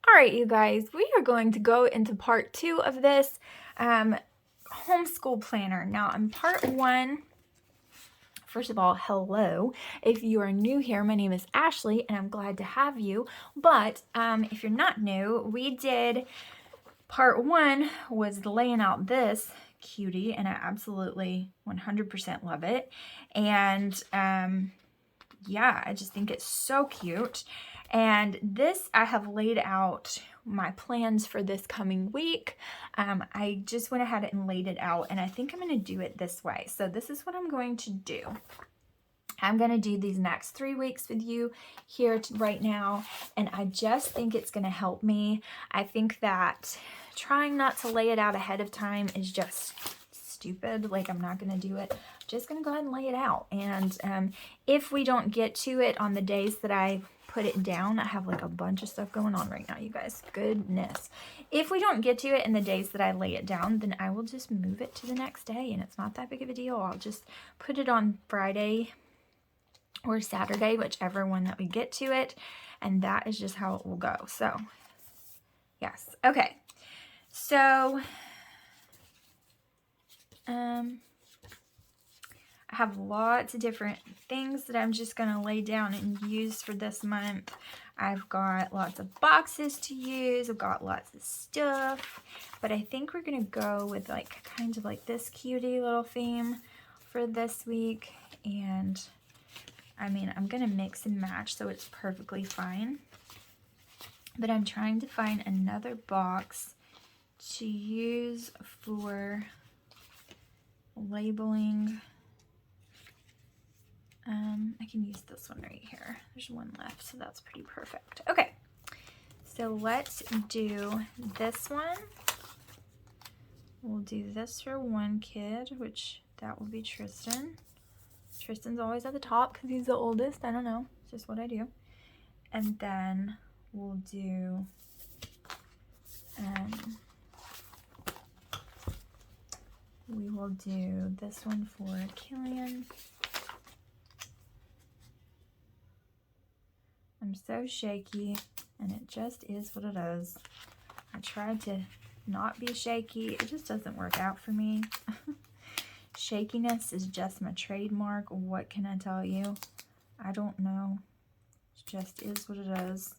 All right, you guys, we are going to go into part 2 of this homeschool planner. Now, in part 1, first of all, hello. If you are new here, my name is Ashley, and I'm glad to have you. But if you're not new, we did part 1 was laying out this cutie, and I absolutely 100% love it. And yeah, I just think it's so cute. And this, I have laid out my plans for this coming week. I just went ahead and laid it out, and I think I'm going to do it this way. So this is what I'm going to do. I'm going to do these next 3 weeks with you here right now, and I just think it's going to help me. I think that trying not to lay it out ahead of time is just stupid. Like, I'm not going to do it. I'm just going to go ahead and lay it out. And if we don't get to it on the days that I put it down, I have like a bunch of stuff going on right now, you guys. Goodness. If we don't get to it in the days that I lay it down, then I will just move it to the next day, and it's not that big of a deal. I'll just put it on Friday or Saturday, whichever one that we get to it, and that is just how it will go. So yes, okay, so I have lots of different things that I'm just going to lay down and use for this month. I've got lots of boxes to use. I've got lots of stuff, but I think we're going to go with like kind of like this cutie little theme for this week. And I mean, I'm going to mix and match, so it's perfectly fine. But I'm trying to find another box to use for labeling. I can use this one right here. There's one left, so that's pretty perfect. Okay, so let's do this one. We'll do this for one kid, which that will be Tristan. Tristan's always at the top because he's the oldest. I don't know. It's just what I do. And then we'll do we will do this one for Killian. I'm so shaky, and it just is what it is. I tried to not be shaky. It just doesn't work out for me. Shakiness is just my trademark. What can I tell you? I don't know. It just is what it is.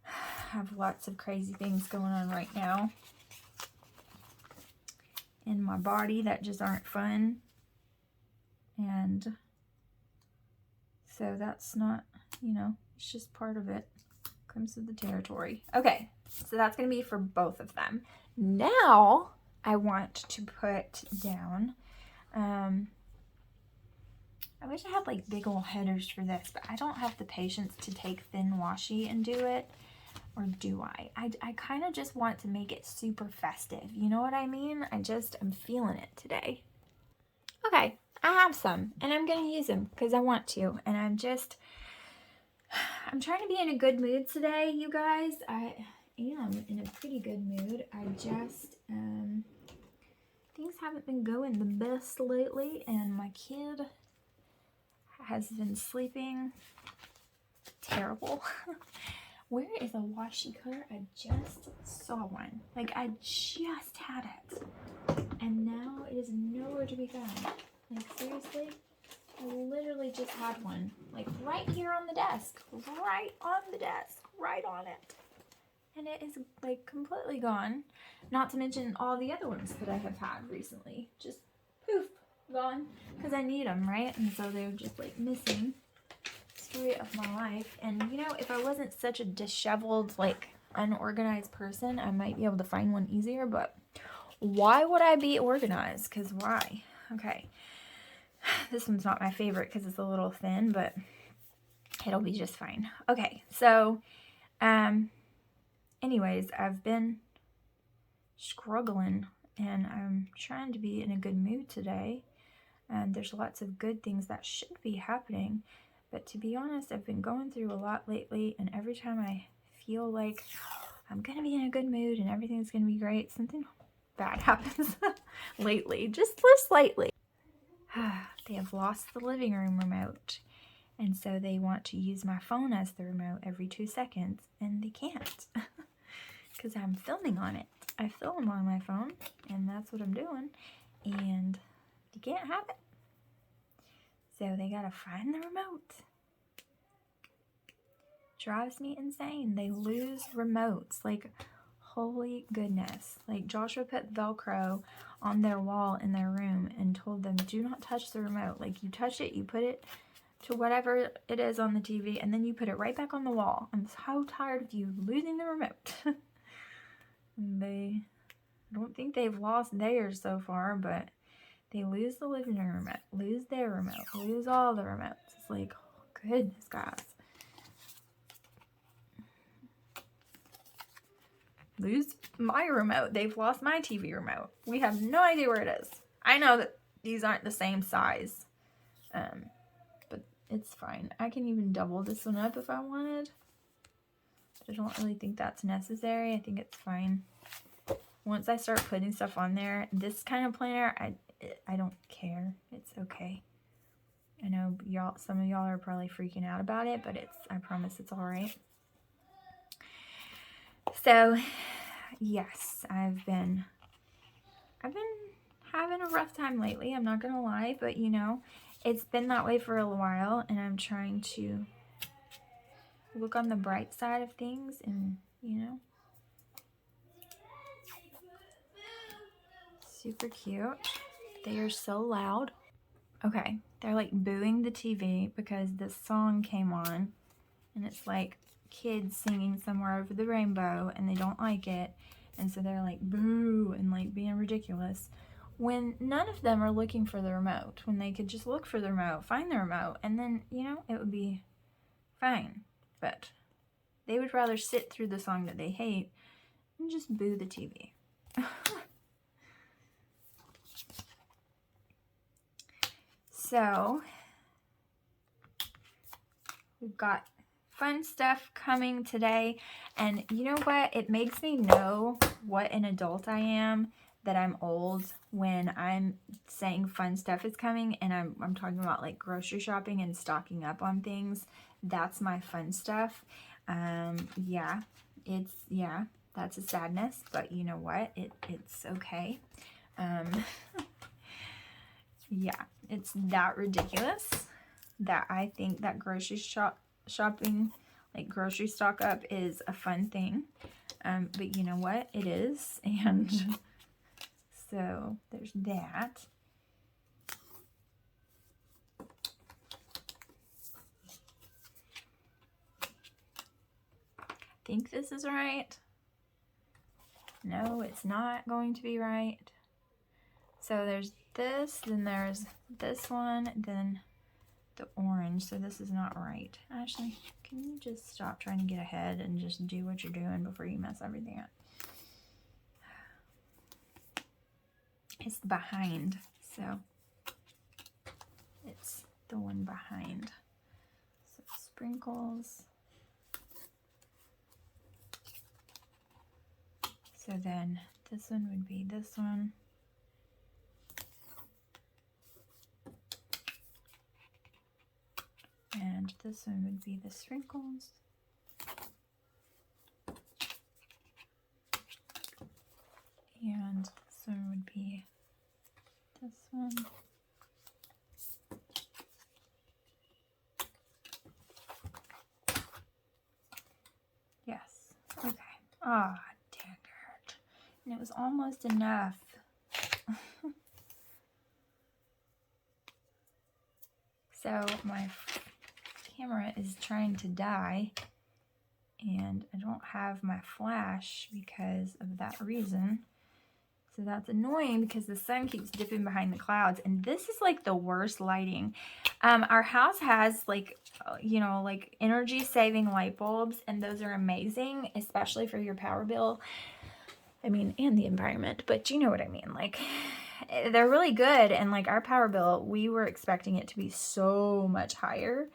I have lots of crazy things going on right now in my body that just aren't fun. And so that's not, you know, it's just part of it. Comes with the territory. Okay, so that's going to be for both of them. Now I want to put down, I wish I had like big old headers for this, but I don't have the patience to take thin washi and do it. Or do I? I kind of just want to make it super festive. You know what I mean? I'm feeling it today. Okay, I have some, and I'm going to use them because I want to. And I'm trying to be in a good mood today, you guys. I am in a pretty good mood. I just, things haven't been going the best lately, and my kid has been sleeping terrible. Where is a washi cutter? I just saw one. Like, I just had it. And now it is nowhere to be found. Like, seriously? I literally just had one. Like, right here on the desk. Right on the desk. Right on it. And it is, like, completely gone. Not to mention all the other ones that I have had recently. Just poof, gone. Because I need them, right? And so they're just, like, missing. Story of my life. And you know, if I wasn't such a disheveled, like, unorganized person, I might be able to find one easier. But why would I be organized? Because why? Okay, this one's not my favorite because it's a little thin, but it'll be just fine. Okay, so anyways, I've been struggling, and I'm trying to be in a good mood today, and there's lots of good things that should be happening. But to be honest, I've been going through a lot lately, and every time I feel like I'm going to be in a good mood and everything's going to be great, something bad happens lately, just slightly. They have lost the living room remote, And so they want to use my phone as the remote every 2 seconds, and they can't because I'm filming on it. I film on my phone, and that's what I'm doing, and you can't have it. So they gotta find the remote. Drives me insane. They lose remotes. Like, holy goodness. Like, Joshua put Velcro on their wall in their room and told them, do not touch the remote. Like, you touch it, you put it to whatever it is on the TV, and then you put it right back on the wall. I'm so tired of you losing the remote. I don't think they've lost theirs so far, but they lose the living room remote, lose their remote, lose all the remotes. It's like, oh, goodness, guys. Lose my remote. They've lost my TV remote. We have no idea where it is. I know that these aren't the same size, but it's fine. I can even double this one up if I wanted. I don't really think that's necessary. I think it's fine. Once I start putting stuff on there, this kind of planner, I don't care. It's okay. I know y'all, some of y'all are probably freaking out about it, but I promise it's all right. So, yes, I've been having a rough time lately. I'm not gonna lie, but you know, it's been that way for a while, and I'm trying to look on the bright side of things, and you know, super cute. They are so loud. Okay, they're like booing the TV because this song came on, and it's like kids singing Somewhere Over the Rainbow, and they don't like it, and so they're like boo and like being ridiculous when none of them are looking for the remote, when they could just look for the remote, find the remote, and then, you know, it would be fine. But they would rather sit through the song that they hate and just boo the TV. So we've got fun stuff coming today, and you know what, it makes me know what an adult I am, that I'm old, when I'm saying fun stuff is coming, and I'm talking about like grocery shopping and stocking up on things. That's my fun stuff. Yeah, that's a sadness, but you know what, it's okay. Yeah, it's that ridiculous that I think that grocery shopping, like grocery stock up, is a fun thing. But you know what? It is. And so there's that. I think this is right. No, it's not going to be right. So there's this, then there's this one, then the orange. So this is not right. Ashley, can you just stop trying to get ahead and just do what you're doing before you mess everything up? It's behind, so it's the one behind. So sprinkles. So then this one would be this one. And this one would be the sprinkles. And this one would be this one. Yes. Okay. Ah, dang it. And it was almost enough. So my camera is trying to die, and I don't have my flash because of that reason. So that's annoying because the sun keeps dipping behind the clouds, and this is like the worst lighting. Our house has like, you know, like energy saving light bulbs, and those are amazing, especially for your power bill. I mean, and the environment, but you know what I mean. Like, they're really good, and like our power bill, we were expecting it to be so much higher.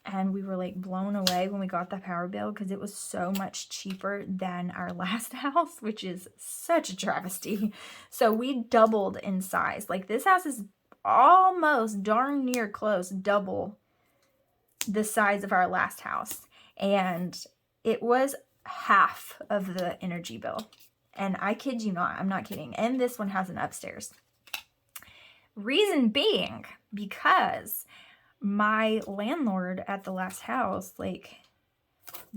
And we were like blown away when we got the power bill because it was so much cheaper than our last house, which is such a travesty. So we doubled in size. Like, this house is almost darn near close double the size of our last house, and it was half of the energy bill. And I kid you not, I'm not kidding. And this one has an upstairs. Reason being, because my landlord at the last house, like,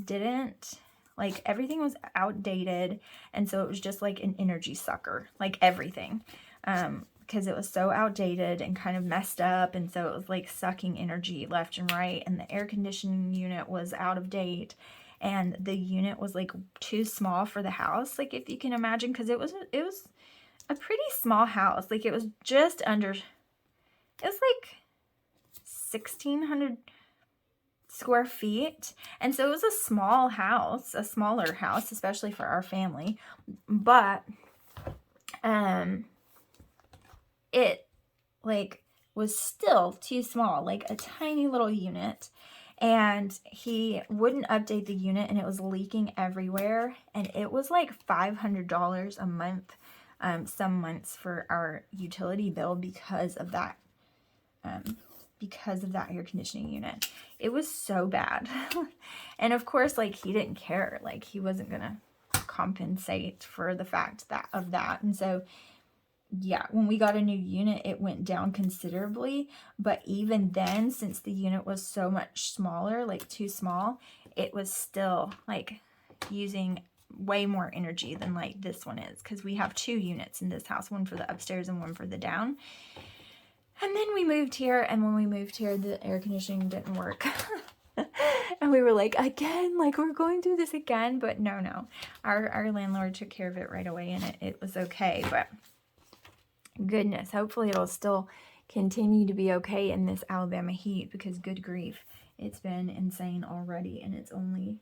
didn't, like, everything was outdated, and so it was just like an energy sucker, like everything, because it was so outdated and kind of messed up, and so it was like sucking energy left and right, and the air conditioning unit was out of date, and the unit was like too small for the house, like, if you can imagine, because it was a pretty small house, like it was just under, it was like 1,600 square feet, and so it was a small house, a smaller house, especially for our family, but it like was still too small, like a tiny little unit, and he wouldn't update the unit, and it was leaking everywhere, and it was like $500 a month, some months, for our utility bill because of that air conditioning unit. It was so bad. And of course, like, he didn't care, like, he wasn't gonna compensate for the fact of that. And so, yeah, when we got a new unit, it went down considerably, but even then, since the unit was so much smaller, like too small, it was still like using way more energy than like this one is, because we have 2 units in this house, one for the upstairs and one for the down. And then we moved here, and when we moved here, the air conditioning didn't work. And we were like, again, like, we're going through this again. But no. Our landlord took care of it right away, and it was okay. But goodness, hopefully it'll still continue to be okay in this Alabama heat, because good grief, it's been insane already, and it's only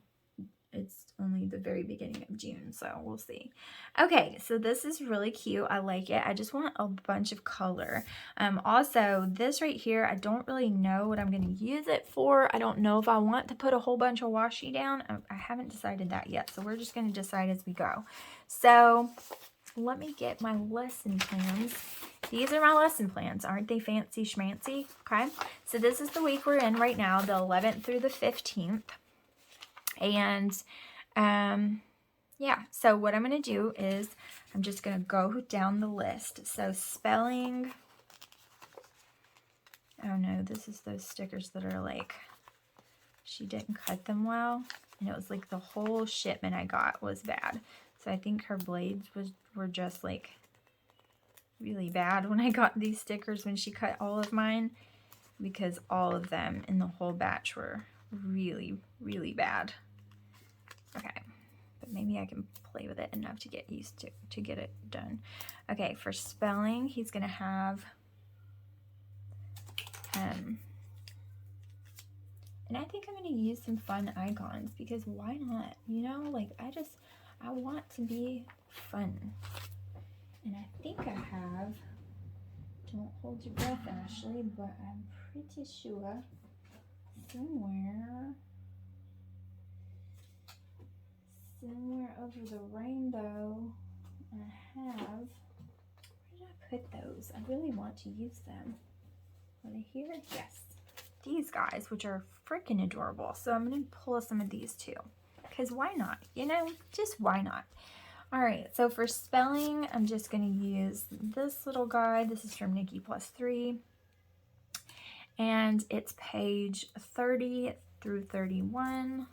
the very beginning of June, so we'll see. Okay, so this is really cute. I like it. I just want a bunch of color. Also, this right here, I don't really know what I'm going to use it for. I don't know if I want to put a whole bunch of washi down. I haven't decided that yet, so we're just going to decide as we go. So let me get my lesson plans. These are my lesson plans. Aren't they fancy schmancy? Okay, so this is the week we're in right now, the 11th through the 15th. And yeah, so what I'm going to do is I'm just going to go down the list. So spelling, oh no, this is those stickers that are like, she didn't cut them well, and it was like the whole shipment I got was bad. So I think her blades were just like really bad when I got these stickers when she cut all of mine, because all of them in the whole batch were really, really bad. Okay, but maybe I can play with it enough to get used to get it done. Okay, for spelling, he's gonna have and I think I'm gonna use some fun icons, because why not? You know, like, I want to be fun. And I think I have, don't hold your breath, Ashley, but I'm pretty sure somewhere over the rainbow I have, where did I put those? I really want to use them. Are they here? Yes. These guys, which are freaking adorable. So I'm going to pull some of these too, because why not? You know, just why not? All right, so for spelling, I'm just going to use this little guide. This is from Nikki Plus 3. And it's page 30 through 31.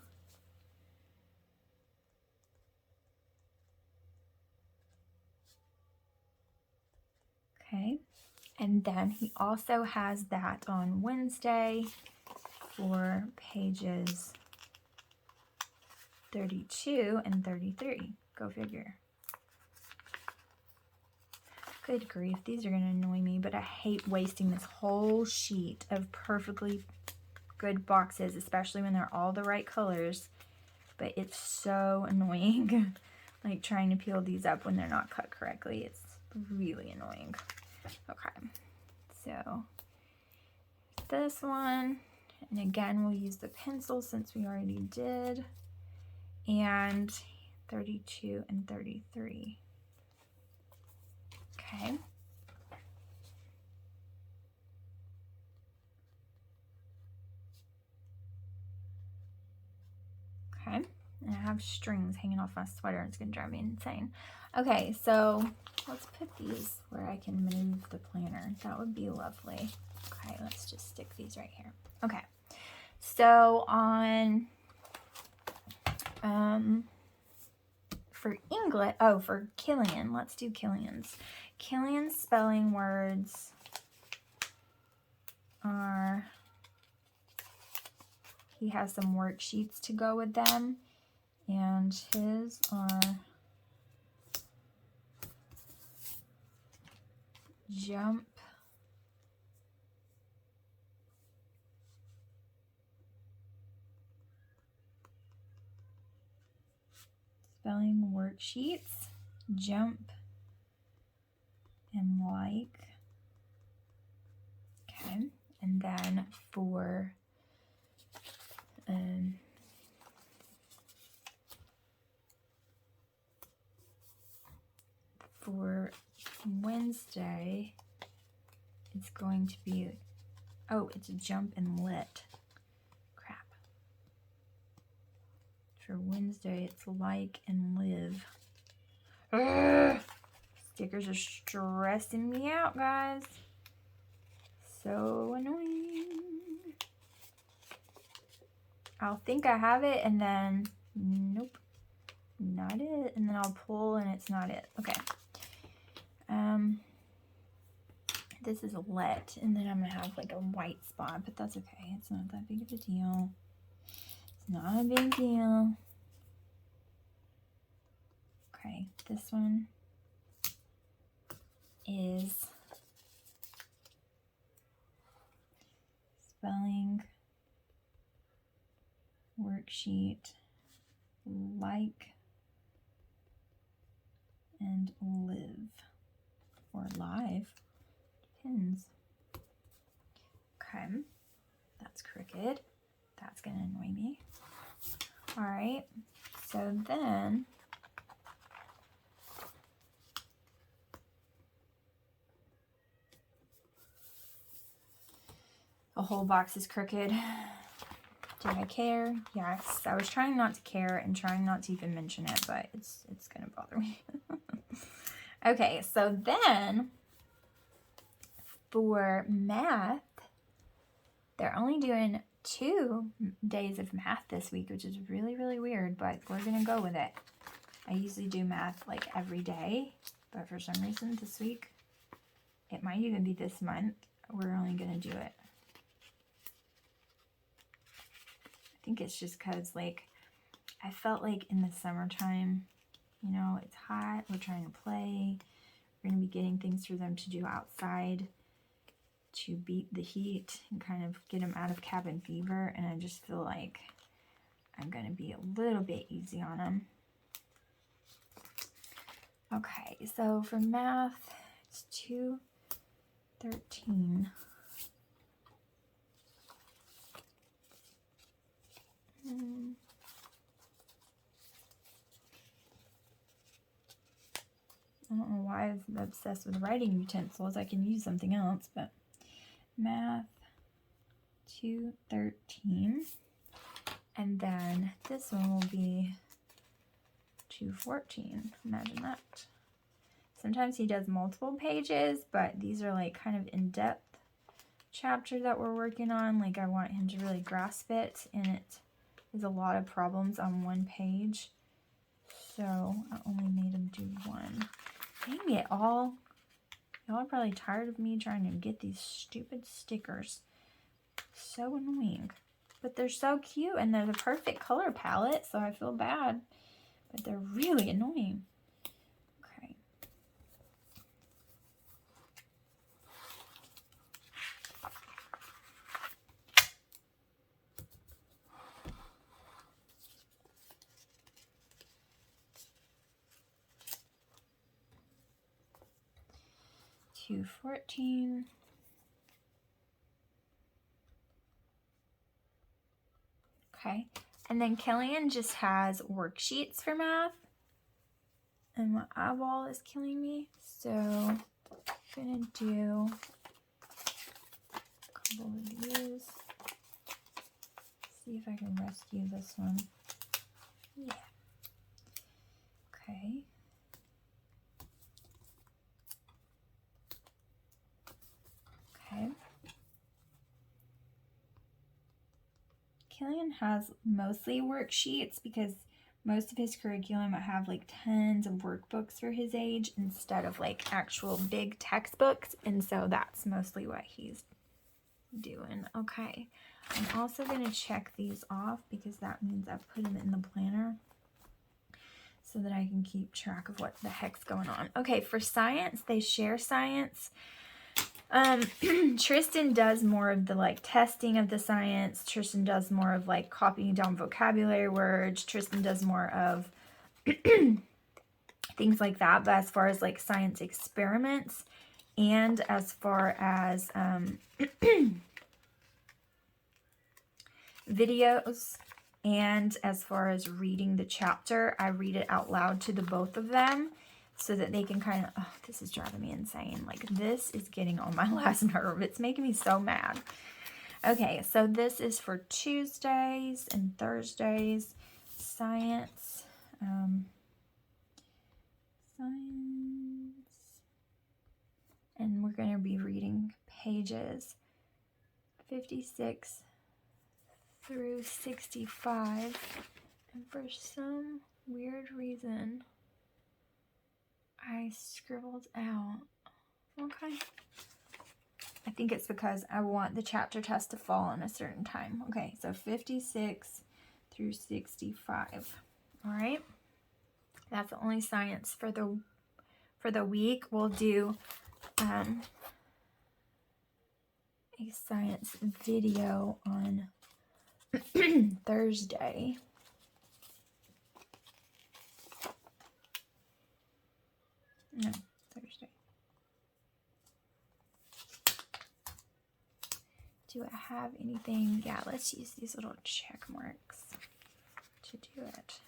Okay, and then he also has that on Wednesday for pages 32 and 33. Go figure. Good grief, these are going to annoy me, but I hate wasting this whole sheet of perfectly good boxes, especially when they're all the right colors. But it's so annoying, like trying to peel these up when they're not cut correctly. It's really annoying. Okay, so this one, and again we'll use the pencil since we already did, and 32 and 33. Okay. And I have strings hanging off my sweater. It's going to drive me insane. Okay, so let's put these where I can move the planner. That would be lovely. Okay, let's just stick these right here. Okay, so on, for English, oh, for Killian, let's do Killian's. Killian's spelling words are, he has some worksheets to go with them, and his are jump, spelling worksheets, jump, and like. Okay, and then for Wednesday, it's going to be, oh, it's a jump and lit. Crap. For Wednesday, it's like and live. Ugh! Stickers are stressing me out, guys. So annoying. I'll think I have it, and then nope, not it. And then I'll pull, and it's not it. Okay. This is a let, and then I'm gonna have like a white spot, but that's okay. It's not that big of a deal. It's not a big deal. Okay, this one is spelling worksheet, like and live, or live, depends. Okay, that's crooked. That's gonna annoy me. All right, so then the whole box is crooked. Do I care? Yes. I was trying not to care and trying not to even mention it, but it's gonna bother me. Okay, so then for math, they're only doing 2 days of math this week, which is really, really weird, but we're gonna go with it. I usually do math like every day, but for some reason this week, it might even be this month, we're only gonna do it. I think it's just because, like, I felt like in the summertime, you know, it's hot, we're trying to play, we're going to be getting things for them to do outside to beat the heat and kind of get them out of cabin fever, and I just feel like I'm going to be a little bit easy on them. Okay, so for math, it's 2:13. I don't know why I'm obsessed with writing utensils. I can use something else, but math 2:13. And then this one will be 2:14. Imagine that. Sometimes he does multiple pages, but these are like kind of in-depth chapter that we're working on. Like, I want him to really grasp it, and it is a lot of problems on one page. So I only made him do one. Dang it all. Y'all are probably tired of me trying to get these stupid stickers. So annoying. But they're so cute, and they're the perfect color palette, so I feel bad. But they're really annoying. Okay. $2.14. Okay, and then Killian just has worksheets for math, and my eyeball is killing me, so I'm gonna do a couple of these. See if I can rescue this one. Yeah. Okay. Okay. Killian has mostly worksheets because most of his curriculum have like tons of workbooks for his age instead of like actual big textbooks. And so that's mostly what he's doing. Okay. I'm also going to check these off because that means I've put them in the planner so that I can keep track of what the heck's going on. Okay, for science, they share science. Tristan does more of the like testing of the science. Tristan does more of like copying down vocabulary words. Tristan does more of things like that. But as far as like science experiments and as far as videos and as far as reading the chapter, I read it out loud to the both of them so that they can kind of, oh, this is driving me insane. Like, this is getting on my last nerve. It's making me so mad. Okay, so this is for Tuesdays and Thursdays. Science. Science. And we're going to be reading pages 56 through 65. And for some weird reason, I scribbled out. Okay. I think it's because I want the chapter test to fall on a certain time. Okay, so 56 through 65. All right. That's the only science for the week. We'll do a science video on Thursday. No, Thursday. Do I have anything? Yeah, let's use these little check marks to do it.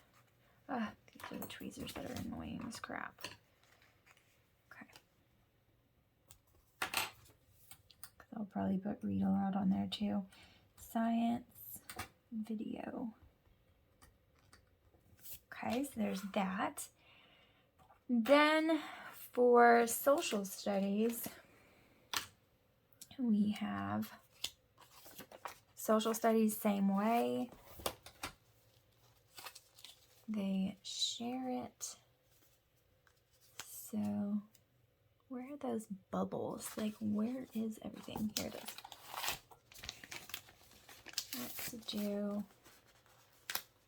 These are the tweezers that are annoying as crap. Okay. I'll probably put read aloud on there too. Science video. Okay, so there's that. Then for social studies, we have social studies same way. They share it. So where are those bubbles? Like, where is everything? Here it is. Let's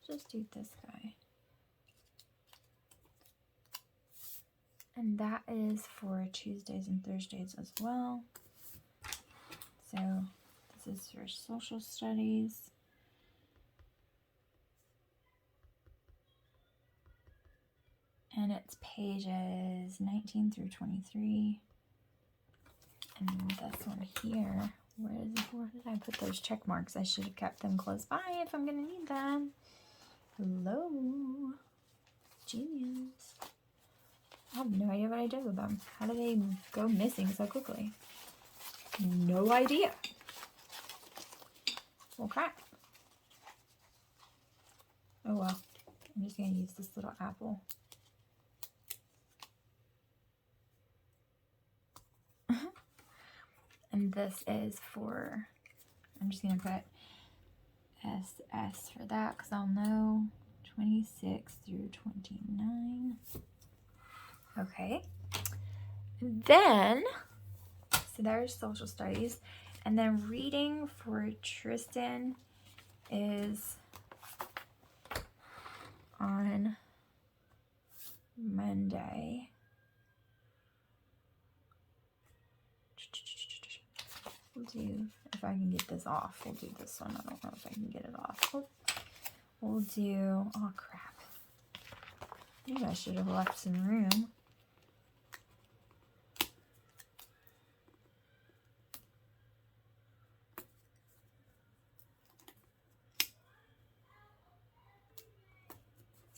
just do this guy. And that is for Tuesdays and Thursdays as well. So this is for social studies. And it's pages 19 through 23. And this one here, where did I put those check marks? I should have kept them close by if I'm going to need them. Hello. Genius. I have no idea what I did with them. How do they go missing so quickly? No idea. Okay. Oh well. I'm just going to use this little apple. And this is for, I'm just going to put SS for that because I'll know 26 through 29. Okay. Then, so there's social studies. And then reading for Tristan is on Monday. We'll do, if I can get this off, we'll do this one. I don't know if I can get it off. We'll do, oh crap. Maybe I should have left some room.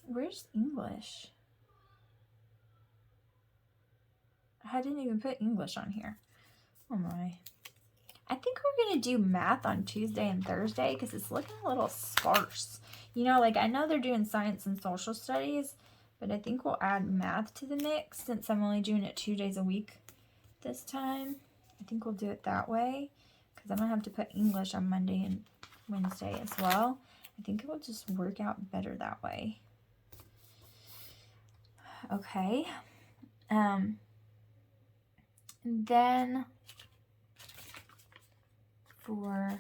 Where's English? I didn't even put English on here. Oh my. I think we're going to do math on Tuesday and Thursday because it's looking a little sparse. You know, like I know they're doing science and social studies, but I think we'll add math to the mix since I'm only doing it 2 days a week this time. I think we'll do it that way because I'm going to have to put English on Monday and Wednesday as well. I think it will just work out better that way. Okay. And then for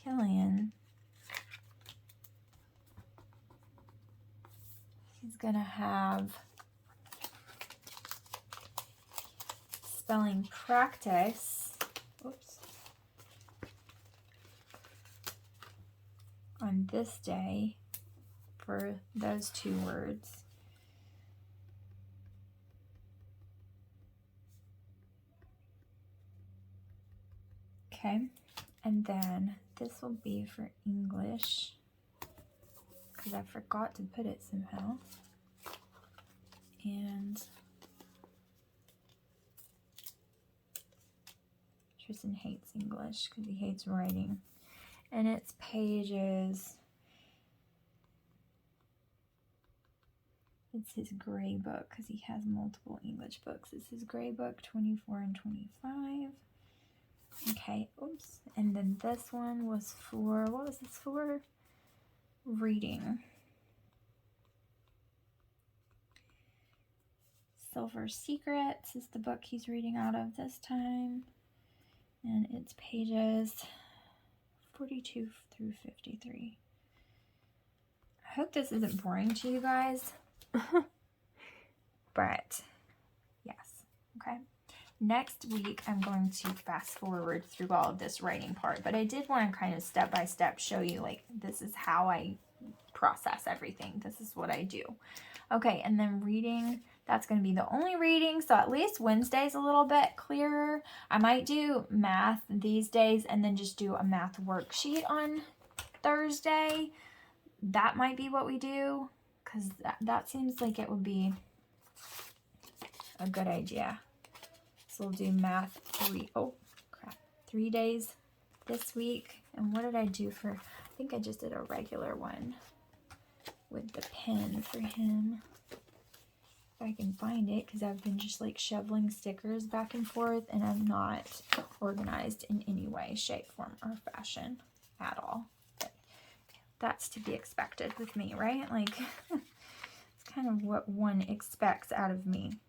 Killian, he's going to have spelling practice. Oops. On this day for those 2 words. Okay, and then this will be for English because I forgot to put it somehow. And Tristan hates English because he hates writing. And it's pages, it's his gray book because he has multiple English books. It's his gray book, 24 and 25. Okay, oops. And then this one was for, what was this for? Reading. Silver Secrets is the book he's reading out of this time. And it's pages 42 through 53. I hope this isn't boring to you guys. But, yes. Okay. Next week, I'm going to fast forward through all of this writing part. But I did want to kind of step by step show you, like, this is how I process everything. This is what I do. Okay, and then reading, that's going to be the only reading. So at least Wednesday's a little bit clearer. I might do math these days and then just do a math worksheet on Thursday. That might be what we do because that seems like it would be a good idea. So we'll do math 3 days this week. And what did I do for, I think I just did a regular one with the pen for him. If I can find it, because I've been just like shoveling stickers back and forth and I'm not organized in any way, shape, form, or fashion at all. But that's to be expected with me, right? Like, it's kind of what one expects out of me.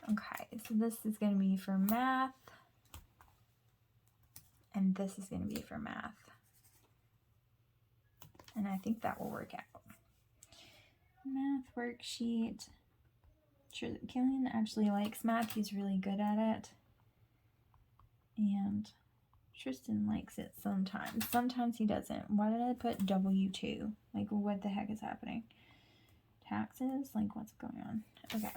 Okay, so this is going to be for math, and this is going to be for math. And I think that will work out. Math worksheet. Sure that Killian actually likes math. He's really good at it. And Tristan likes it sometimes. Sometimes he doesn't. Why did I put W2? Like, what the heck is happening? Taxes? Like, what's going on? Okay.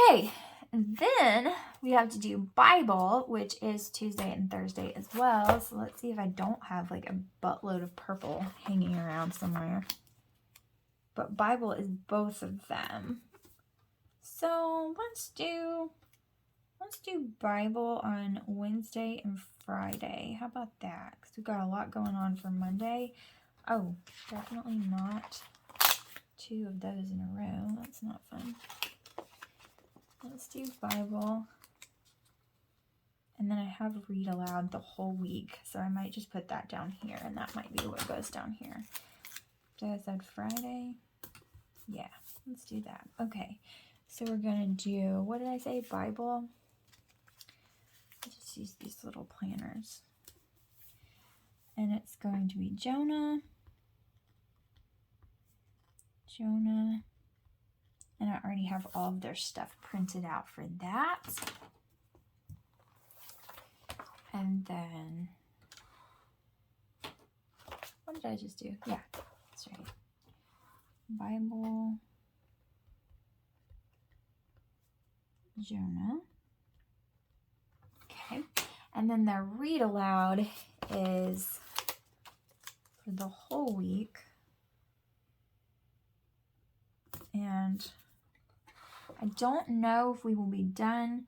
Okay, and then we have to do Bible, which is Tuesday and Thursday as well. So let's see if I don't have like a buttload of purple hanging around somewhere. But Bible is both of them. So let's do Bible on Wednesday and Friday. How about that? Because we've got a lot going on for Monday. Oh, definitely not 2 of those in a row. That's not fun. Let's do Bible. And then I have read aloud the whole week. So I might just put that down here. And that might be what goes down here. Did I say Friday? Yeah, let's do that. Okay. So we're going to do, what did I say? Bible. I'll just use these little planners. And it's going to be Jonah. And I already have all of their stuff printed out for that. And then, what did I just do? Yeah, that's right. Bible, Jonah. Okay. And then the read aloud is for the whole week. And I don't know if we will be done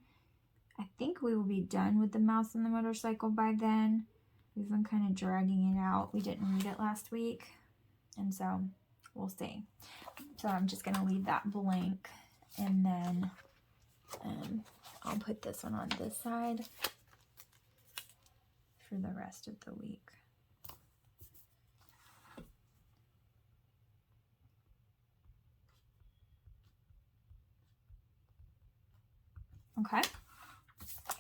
I think we will be done with the Mouse and the Motorcycle by then. We've been kind of dragging it out. We didn't read it last week, and so we'll see. So I'm just going to leave that blank, and then I'll put this one on this side for the rest of the week. Okay.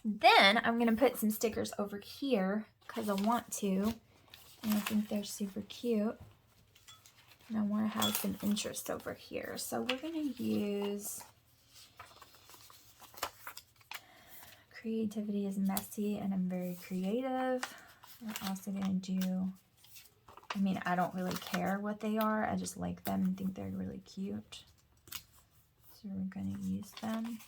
Then I'm going to put some stickers over here because I want to, and I think they're super cute. And I want to have some interest over here. So we're going to use Creativity is Messy, and I'm very creative. We're also going to do, I mean, I don't really care what they are. I just like them and think they're really cute. So we're going to use them.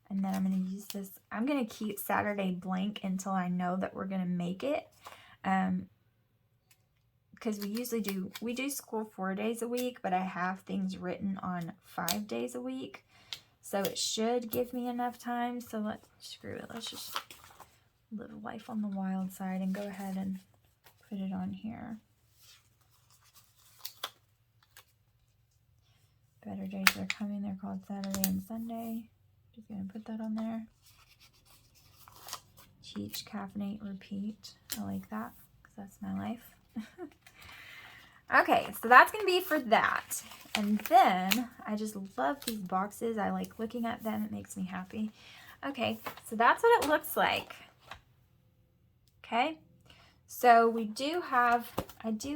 And then I'm going to use this. I'm going to keep Saturday blank until I know that we're going to make it. Because we do school 4 days a week, but I have things written on 5 days a week. So it should give me enough time. So screw it. Let's just live life on the wild side and go ahead and put it on here. Better days are coming. They're called Saturday and Sunday. Just going to put that on there. Teach, caffeinate, repeat. I like that because that's my life. Okay, so that's going to be for that. And then I just love these boxes. I like looking at them. It makes me happy. Okay, so that's what it looks like. Okay, so I do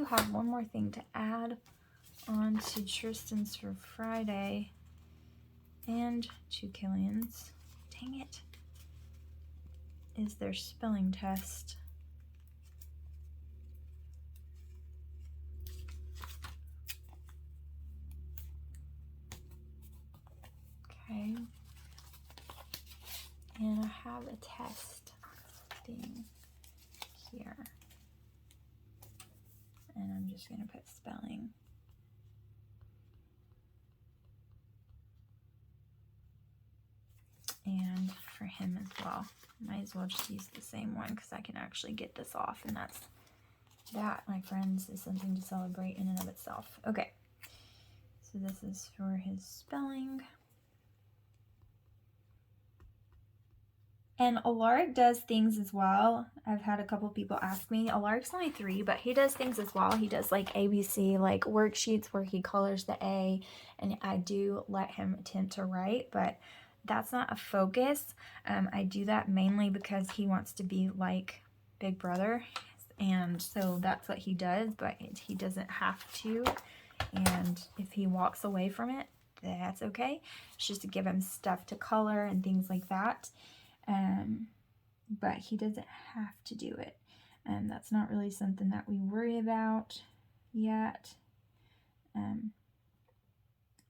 have one more thing to add on to Tristan's for Friday. And to Killian's, dang it, is their spelling test. Okay. And I have a test thing here. And I'm just going to put spelling. And for him as well. Might as well just use the same one because I can actually get this off. And that, my friends, is something to celebrate in and of itself. Okay. So this is for his spelling. And Alaric does things as well. I've had a couple people ask me. Alaric's only 3, but he does things as well. He does like ABC, like worksheets where he colors the A. And I do let him attempt to write, but that's not a focus. I do that mainly because he wants to be like Big Brother, and so that's what he does, but he doesn't have to, and if he walks away from it, that's okay. It's just to give him stuff to color and things like that, but he doesn't have to do it, and that's not really something that we worry about yet,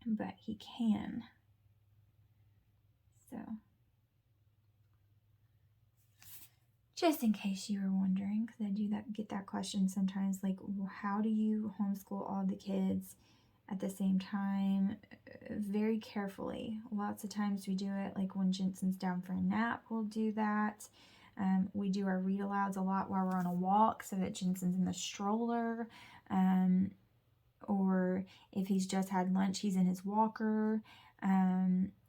but he can. So, just in case you were wondering, because I do get that question sometimes, like, how do you homeschool all the kids at the same time? Very carefully. Lots of times we do it, like when Jensen's down for a nap, we'll do that. We do our read alouds a lot while we're on a walk so that Jensen's in the stroller. Or if he's just had lunch, he's in his walker.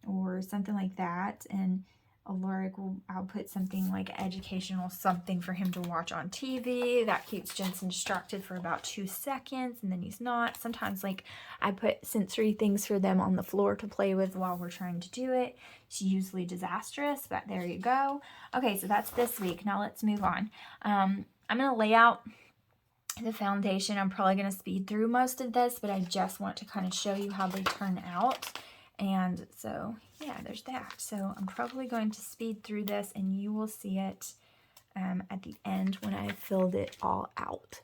Or something like that, and Alaric I'll put something like educational something for him to watch on TV that keeps Jensen distracted for about 2 seconds, and then he's not. Sometimes like I put sensory things for them on the floor to play with while we're trying to do it. It's usually disastrous, but there you go. Okay, so that's this week. Now let's move on. I'm going to lay out the foundation. I'm probably going to speed through most of this, but I just want to kind of show you how they turn out. And so, yeah, there's that. So I'm probably going to speed through this, and you will see it at the end when I filled it all out.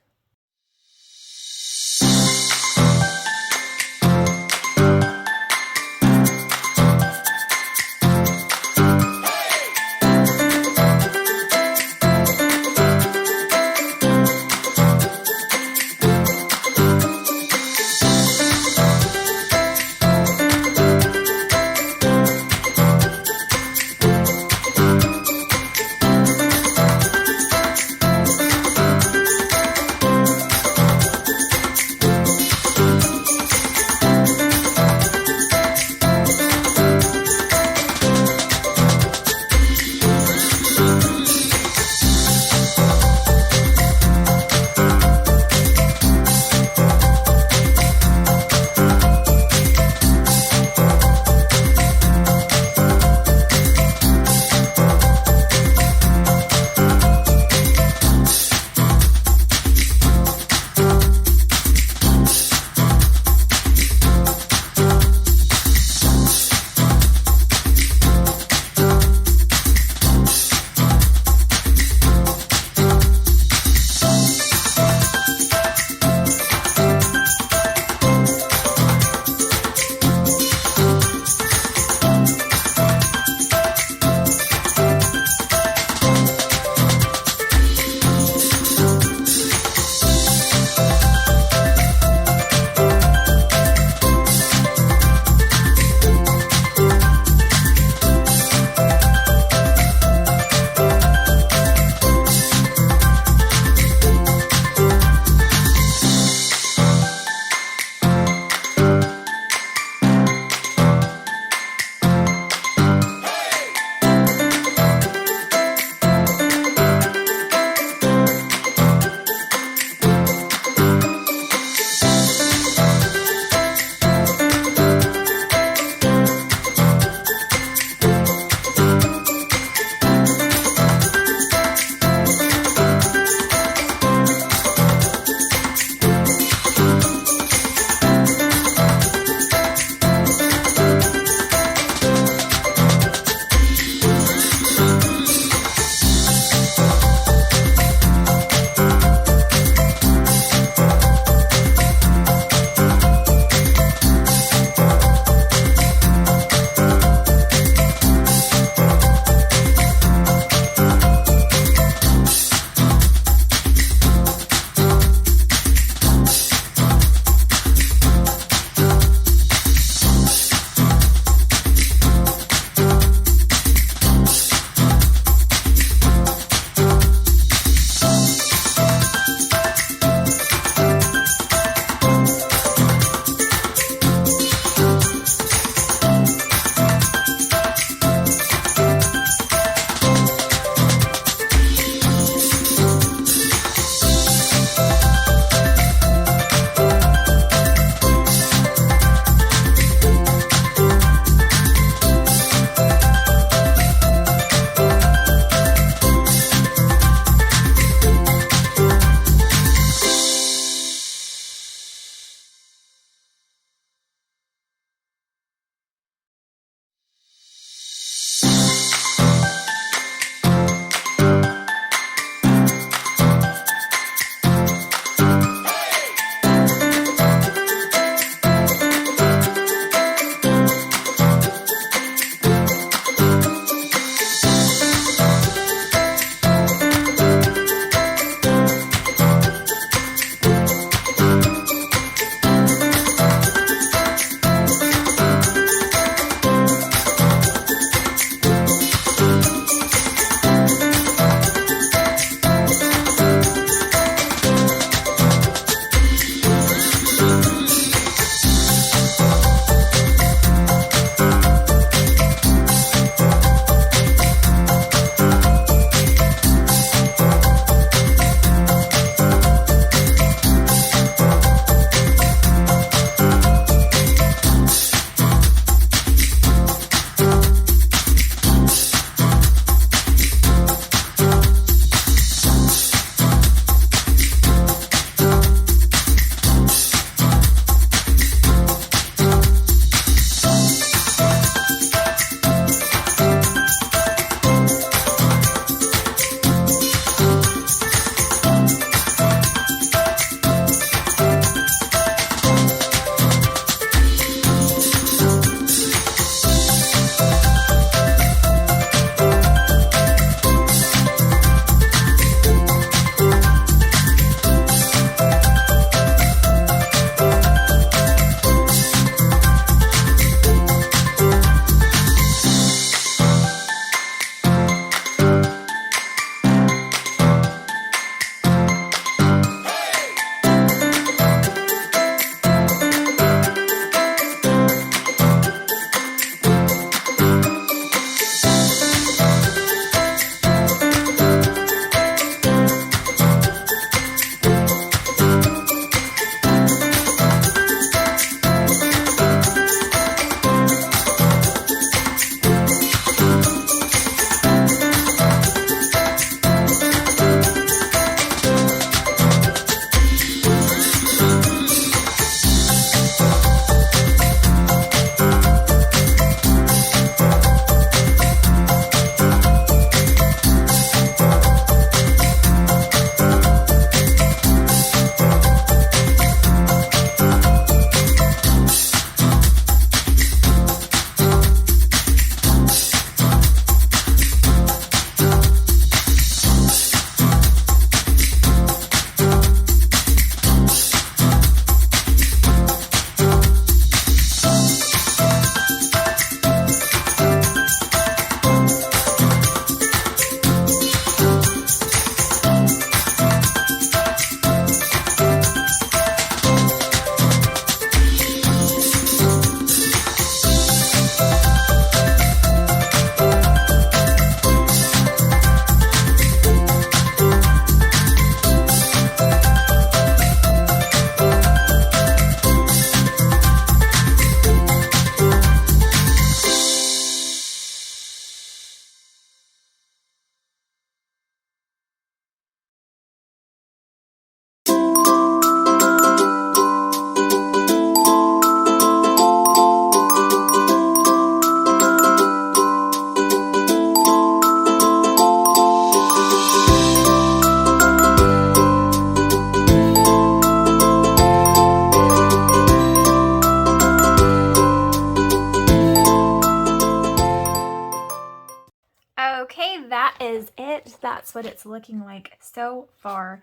that's what it's looking like so far.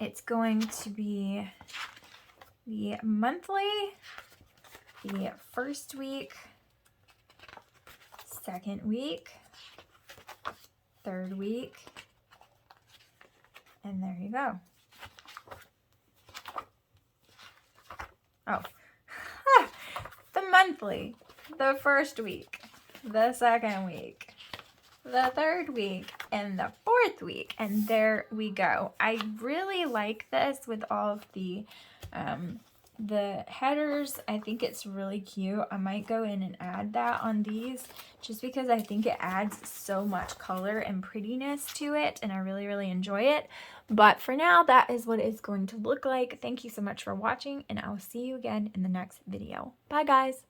It's going to be the monthly, the first week, second week, third week, and there you go. Oh, the monthly, the first week, the second week, the third week, and the fourth week, and there we go. I really like this with all of the headers. I think it's really cute. I might go in and add that on these just because I think it adds so much color and prettiness to it, and I really, really enjoy it. But for now, that is what it's going to look like. Thank you so much for watching, and I'll see you again in the next video. Bye, guys.